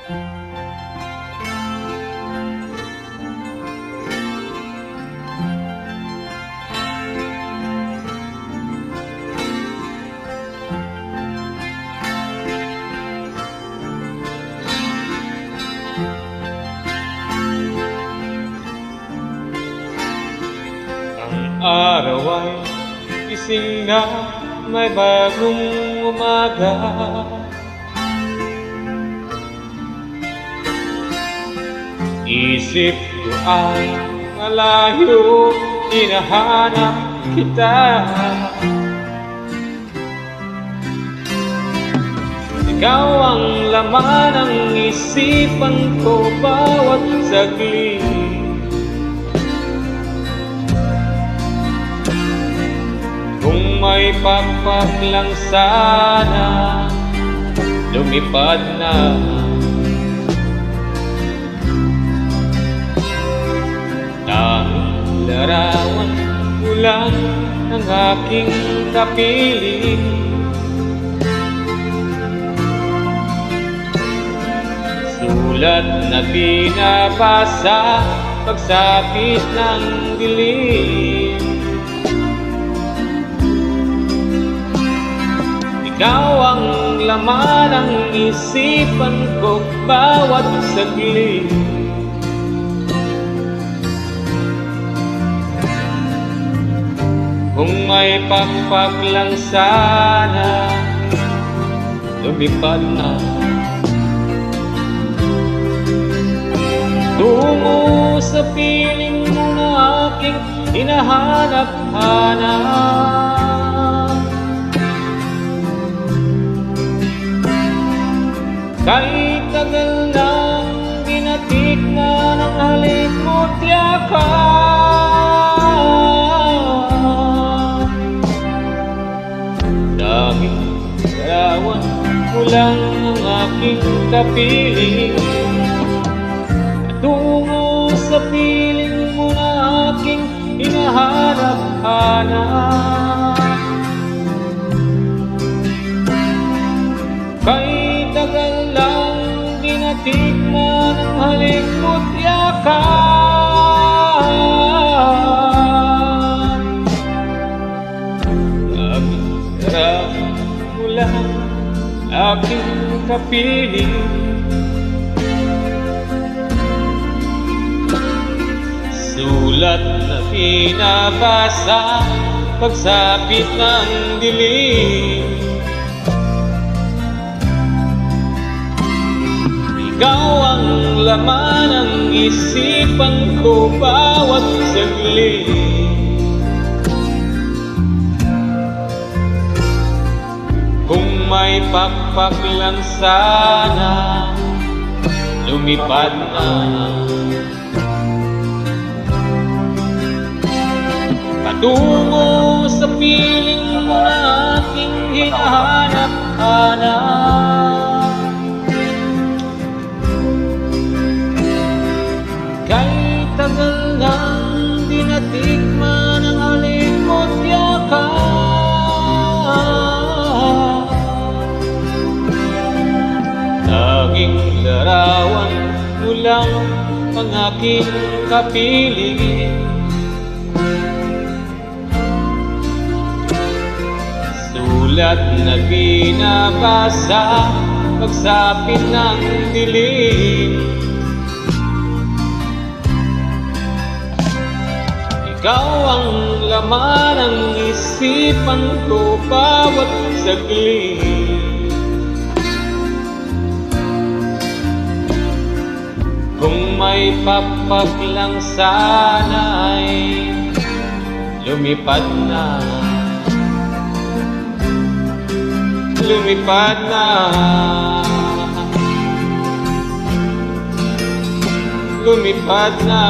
Araw ay gising na, may bagong umaga. Isip ko ay malayo, hinahanap kita. Ikaw ang laman ng isipan ko bawat saglit. Kung may pakpak lang sana, lumipad na. Dahil larawan ko lang ang aking kapiling. Sulat na binabasa pagsapit ng dilim. Ikaw ang laman ng isipan ko bawat saglit. Kung may pakpak lang sana, lumipad na. Tungo sa piling mo na aking hinahanap-hanap. Kahit tagal nang ginatik na ng halik mo't yakap. Dahil larawan mo lang ang aking kapiling. Tungo sa piling mo na aking hinahanap-hanap. Kahit tagal lang dinatikman ang halik mo't yakap. Laging larawan mo lang aking kapiling. Sulat na binabasa pagsapit ng dilim. Ikaw ang laman ng isipan ko bawat saglit. Kung may pakpak lang sana, lumipad na. Patungo sa piling mo na aking hinahanap-hanap. Kahit tagal nang dinatikman ang halik mo't yakap. Laging larawan mo lang ang aking kapiling. Sulat na binabasa pagsapit ng dilim. Ikaw ang laman ng isipan ko bawat saglit. Kung may pakpak lang sana'y lumipad na. Lumipad na. Lumipad na.